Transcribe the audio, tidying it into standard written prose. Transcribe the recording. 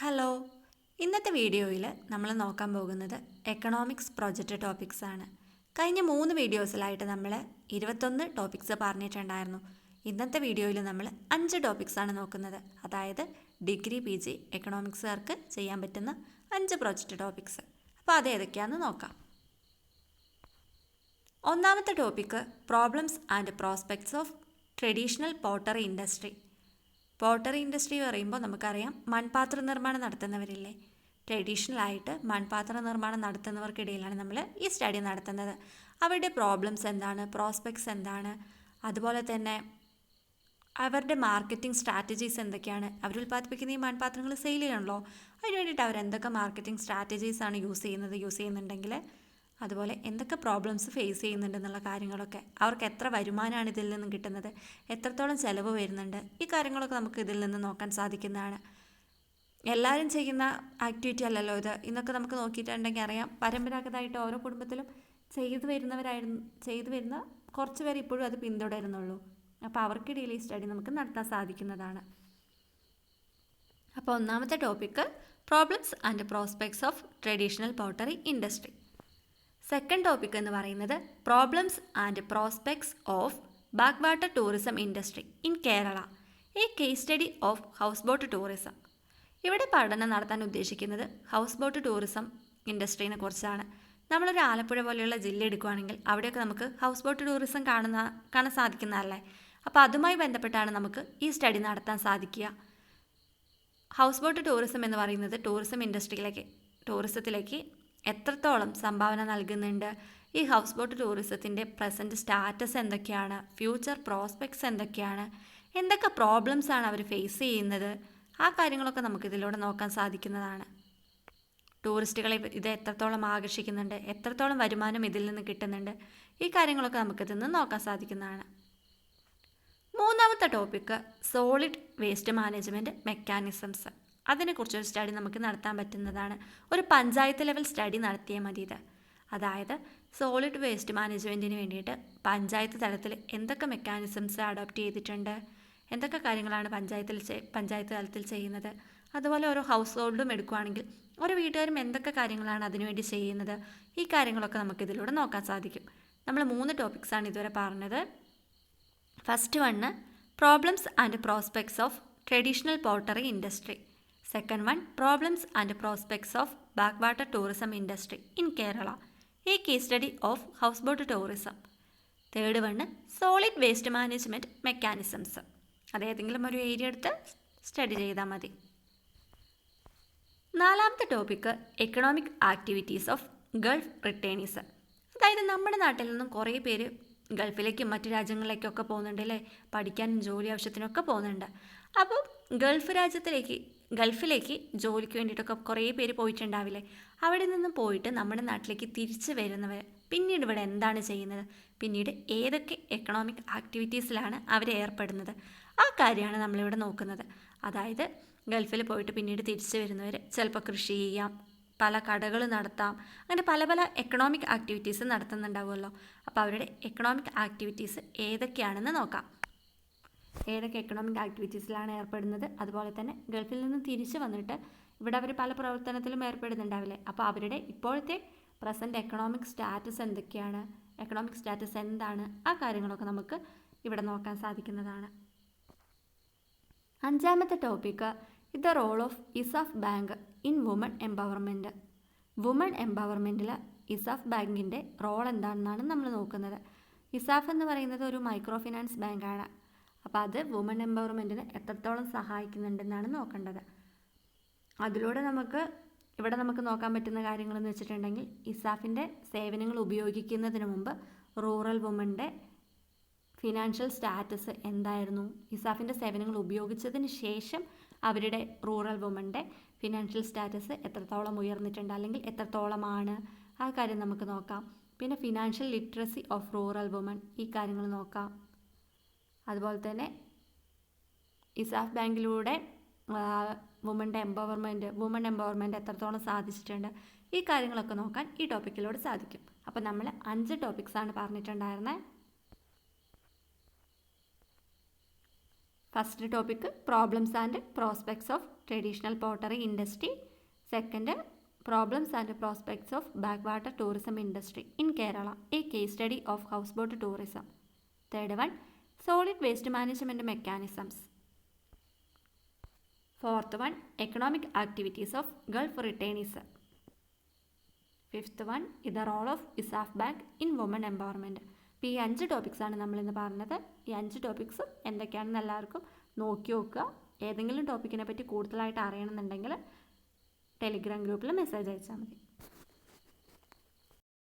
Hello, ഇന്നത്തെ വീഡിയോയിൽ നമ്മൾ നോക്കാൻ പോകുന്നത് എക്കണോമിക്സ് പ്രൊജക്റ്റ് ടോപ്പിക്സ് ആണ്. കഴിഞ്ഞ 3 വീഡിയോസിലായിട്ട് നമ്മൾ 21 ടോപ്പിക്സ് പറഞ്ഞിട്ടുണ്ടായിരുന്നു. ഇന്നത്തെ വീഡിയോയിൽ നമ്മൾ 5 ടോപ്പിക്സ് ആണ് നോക്കുന്നത്. അതായത് ഡിഗ്രി PG എക്കണോമിക്സുകാർക്ക് ചെയ്യാൻ പറ്റുന്ന 5 പ്രൊജക്റ്റ് ടോപ്പിക്സ്. അപ്പോൾ അത് ഏതൊക്കെയാണെന്ന് നോക്കാം. ഒന്നാമത്തെ topic problems and prospects of traditional pottery industry. Pottery industry പറയുമ്പോൾ നമുക്കറിയാം, മൺപാത്ര നിർമ്മാണം നടത്തുന്നവരില്ലേ, ട്രഡീഷണലായിട്ട് മൺപാത്ര നിർമ്മാണം നടത്തുന്നവർക്കിടയിലാണ് നമ്മൾ ഈ സ്റ്റഡി നടത്തുന്നത്. അവരുടെ പ്രോബ്ലംസ് എന്താണ്, പ്രോസ്പെക്ട്സ് എന്താണ്, അതുപോലെ തന്നെ അവരുടെ മാർക്കറ്റിംഗ് സ്ട്രാറ്റജീസ് എന്തൊക്കെയാണ്. അവർ ഉൽപ്പാദിപ്പിക്കുന്ന ഈ മൺപാത്രങ്ങൾ സെയിൽ ചെയ്യണമല്ലോ, അതിന് വേണ്ടിയിട്ട് അവർ എന്തൊക്കെ മാർക്കറ്റിംഗ് സ്ട്രാറ്റജീസാണ് യൂസ് ചെയ്യുന്നുണ്ടെങ്കിൽ അതുപോലെ എന്തൊക്കെ പ്രോബ്ലംസ് ഫേസ് ചെയ്യുന്നുണ്ടെന്നുള്ള കാര്യങ്ങളൊക്കെ, അവർക്ക് എത്ര വരുമാനമാണ് ഇതിൽ നിന്നും കിട്ടുന്നത്, എത്രത്തോളം ചിലവ് വരുന്നുണ്ട്, ഈ കാര്യങ്ങളൊക്കെ നമുക്ക് ഇതിൽ നിന്ന് നോക്കാൻ സാധിക്കുന്നതാണ്. എല്ലാവരും ചെയ്യുന്ന ആക്ടിവിറ്റി അല്ലല്ലോ ഇത്. ഇന്നൊക്കെ നമുക്ക് നോക്കിയിട്ടുണ്ടെങ്കിൽ അറിയാം, പരമ്പരാഗതമായിട്ട് ഓരോ കുടുംബത്തിലും ചെയ്തു വരുന്ന കുറച്ച് പേർ ഇപ്പോഴും അത് പിന്തുടരുന്നുള്ളൂ. അപ്പോൾ അവർക്കിടയിൽ ഈ സ്റ്റഡി നമുക്ക് നടത്താൻ സാധിക്കുന്നതാണ്. അപ്പോൾ ഒന്നാമത്തെ topic problems and prospects of traditional pottery industry. Second topic എന്ന് പറയുന്നത് problems and prospects of backwater tourism industry in Kerala, a case study of houseboat tourism. ഇവിടെ പഠനം നടത്താൻ ഉദ്ദേശിക്കുന്നത് ഹൗസ് ബോട്ട് ടൂറിസം ഇൻഡസ്ട്രീനെ കുറിച്ചാണ്. നമ്മളൊരു ആലപ്പുഴ പോലെയുള്ള ജില്ല എടുക്കുകയാണെങ്കിൽ അവിടെയൊക്കെ നമുക്ക് ഹൗസ് ബോട്ട് ടൂറിസം കാണാൻ സാധിക്കുന്നതല്ലേ. അപ്പോൾ അതുമായി ബന്ധപ്പെട്ടാണ് നമുക്ക് ഈ സ്റ്റഡി നടത്താൻ സാധിക്കുക. ഹൗസ് ബോട്ട് ടൂറിസം എന്ന് പറയുന്നത് ടൂറിസത്തിലേക്ക് എത്രത്തോളം സംഭാവന നൽകുന്നുണ്ട്, ഈ ഹൗസ് ബോട്ട് ടൂറിസത്തിൻ്റെ പ്രസൻറ്റ് സ്റ്റാറ്റസ് എന്തൊക്കെയാണ്, ഫ്യൂച്ചർ പ്രോസ്പെക്ട്സ് എന്തൊക്കെയാണ്, എന്തൊക്കെ പ്രോബ്ലംസാണ് അവർ ഫേസ് ചെയ്യുന്നത്, ആ കാര്യങ്ങളൊക്കെ നമുക്കിതിലൂടെ നോക്കാൻ സാധിക്കുന്നതാണ്. ടൂറിസ്റ്റുകളെ ഇത് എത്രത്തോളം ആകർഷിക്കുന്നുണ്ട്, എത്രത്തോളം വരുമാനം ഇതിൽ നിന്ന് കിട്ടുന്നുണ്ട്, ഈ കാര്യങ്ങളൊക്കെ നമുക്കിതിൽ നിന്ന് നോക്കാൻ സാധിക്കുന്നതാണ്. മൂന്നാമത്തെ topic solid waste management mechanisms. അതിനെക്കുറിച്ചൊരു സ്റ്റഡി നമുക്ക് നടത്താൻ പറ്റുന്നതാണ്. ഒരു പഞ്ചായത്ത് ലെവൽ സ്റ്റഡി നടത്തിയാൽ മതി ഇത്. അതായത് സോളിഡ് വേസ്റ്റ് മാനേജ്മെൻറ്റിന് വേണ്ടിയിട്ട് പഞ്ചായത്ത് തലത്തിൽ എന്തൊക്കെ മെക്കാനിസംസ് അഡോപ്റ്റ് ചെയ്തിട്ടുണ്ട്, എന്തൊക്കെ കാര്യങ്ങളാണ് പഞ്ചായത്ത് തലത്തിൽ ചെയ്യുന്നത്, അതുപോലെ ഓരോ ഹൗസ് ഹോൾഡും എടുക്കുകയാണെങ്കിൽ ഓരോ വീട്ടുകാരും എന്തൊക്കെ കാര്യങ്ങളാണ് അതിനുവേണ്ടി ചെയ്യുന്നത്, ഈ കാര്യങ്ങളൊക്കെ നമുക്കിതിലൂടെ നോക്കാൻ സാധിക്കും. നമ്മൾ 3 ടോപ്പിക്സാണ് ഇതുവരെ പറഞ്ഞത്. First one problems and prospects of traditional pottery industry. Second one problems and prospects of backwater tourism industry in Kerala, a case study of houseboat tourism. Third one solid waste management mechanisms. അതേതെങ്കിലും ഒരു area എടുത്ത് study ചെയ്താൽ മതി. നാലാമത്തെ topic economic activities of Gulf returnees. അതായത് നമ്മുടെ നാട്ടിൽ നിന്നും കുറേ പേര് ഗൾഫിലേക്കും മറ്റു രാജ്യങ്ങളിലേക്കൊക്കെ പോകുന്നുണ്ട് അല്ലേ, പഠിക്കാനും ജോലി ആവശ്യത്തിനൊക്കെ പോകുന്നുണ്ട്. അപ്പോൾ ഗൾഫിലേക്ക് ജോലിക്ക് വേണ്ടിയിട്ടൊക്കെ കുറേ പേര് പോയിട്ടുണ്ടാവില്ലേ. അവിടെ നിന്ന് പോയിട്ട് നമ്മുടെ നാട്ടിലേക്ക് തിരിച്ച് വരുന്നവർ പിന്നീട് ഇവിടെ എന്താണ് ചെയ്യുന്നത്, പിന്നീട് ഏതൊക്കെ എക്കണോമിക് ആക്ടിവിറ്റീസിലാണ് അവർ ഏർപ്പെടുന്നത്, ആ കാര്യമാണ് നമ്മളിവിടെ നോക്കുന്നത്. അതായത് ഗൾഫിൽ പോയിട്ട് പിന്നീട് തിരിച്ച് വരുന്നവർ ചിലപ്പോൾ കൃഷി ചെയ്യാം, പല കടകൾ നടത്താം, അങ്ങനെ പല പല എക്കണോമിക് ആക്ടിവിറ്റീസ് നടത്തുന്നുണ്ടാവുമല്ലോ. അപ്പോൾ അവരുടെ എക്കണോമിക് ആക്ടിവിറ്റീസ് ഏതൊക്കെയാണെന്ന് നോക്കാം. ഏതൊക്കെ എക്കണോമിക് ആക്ടിവിറ്റീസിലാണ് ഏർപ്പെടുന്നത്, അതുപോലെ തന്നെ ഗൾഫിൽ നിന്ന് തിരിച്ച് വന്നിട്ട് ഇവിടെ അവർ പല പ്രവർത്തനത്തിലും ഏർപ്പെടുന്നുണ്ടാവില്ലേ. അപ്പോൾ അവരുടെ ഇപ്പോഴത്തെ പ്രസൻറ്റ് എക്കണോമിക് സ്റ്റാറ്റസ് എന്തൊക്കെയാണ്, എക്കണോമിക് സ്റ്റാറ്റസ് എന്താണ്, ആ കാര്യങ്ങളൊക്കെ നമുക്ക് ഇവിടെ നോക്കാൻ സാധിക്കുന്നതാണ്. അഞ്ചാമത്തെ topic the role of ESAF bank in woman empowerment. Woman എംപവർമെൻറ്റിൽ ഇസാഫ് ബാങ്കിൻ്റെ റോൾ എന്താണെന്നാണ് നമ്മൾ നോക്കുന്നത്. ഇസാഫ് എന്ന് പറയുന്നത് ഒരു മൈക്രോ ഫിനാൻസ് ബാങ്കാണ്. അപ്പോൾ അത് വുമൺ എംപവർമെൻറ്റിന് എത്രത്തോളം സഹായിക്കുന്നുണ്ടെന്നാണ് നോക്കേണ്ടത്. അതിലൂടെ ഇവിടെ നമുക്ക് നോക്കാൻ പറ്റുന്ന കാര്യങ്ങളെന്ന് വെച്ചിട്ടുണ്ടെങ്കിൽ, ഇസാഫിൻ്റെ സേവനങ്ങൾ ഉപയോഗിക്കുന്നതിന് മുമ്പ് റൂറൽ വുമൻ്റെ ഫിനാൻഷ്യൽ സ്റ്റാറ്റസ് എന്തായിരുന്നു, ഇസാഫിൻ്റെ സേവനങ്ങൾ ഉപയോഗിച്ചതിന് ശേഷം അവരുടെ റൂറൽ വുമൻ്റെ ഫിനാൻഷ്യൽ സ്റ്റാറ്റസ് എത്രത്തോളം ഉയർന്നിട്ടുണ്ട്, അല്ലെങ്കിൽ എത്രത്തോളമാണ്, ആ കാര്യം നമുക്ക് നോക്കാം. പിന്നെ financial literacy of rural woman, ഈ കാര്യങ്ങൾ നോക്കാം. അതുപോലെ തന്നെ ഇസാഫ് ബാങ്കിലൂടെ വുമൺ എംപവർമെൻറ്റ് എത്രത്തോളം സാധിച്ചിട്ടുണ്ട്, ഈ കാര്യങ്ങളൊക്കെ നോക്കാൻ ഈ ടോപ്പിക്കിലൂടെ സാധിക്കും. അപ്പോൾ നമ്മൾ 5 ടോപ്പിക്സാണ് പറഞ്ഞിട്ടുണ്ടായിരുന്നത്. First topic problems and prospects of traditional pottery industry. Second problems and prospects of backwater tourism industry in Kerala, a case study of houseboat tourism. Third one solid waste management mechanisms. Fourth one economic activities of Gulf returnees. Fifth one ഇത് the role of ESAF bank in woman empowerment. അപ്പോൾ ഈ 5 ടോപ്പിക്സാണ് നമ്മളിന്ന് പറഞ്ഞത്. ഈ 5 ടോപ്പിക്സും എന്തൊക്കെയാണെന്ന് എല്ലാവർക്കും നോക്കി നോക്കുക. ഏതെങ്കിലും ടോപ്പിക്കിനെ പറ്റി കൂടുതലായിട്ട് അറിയണമെന്നുണ്ടെങ്കിൽ ടെലിഗ്രാം ഗ്രൂപ്പിൽ മെസ്സേജ് അയച്ചാൽ മതി.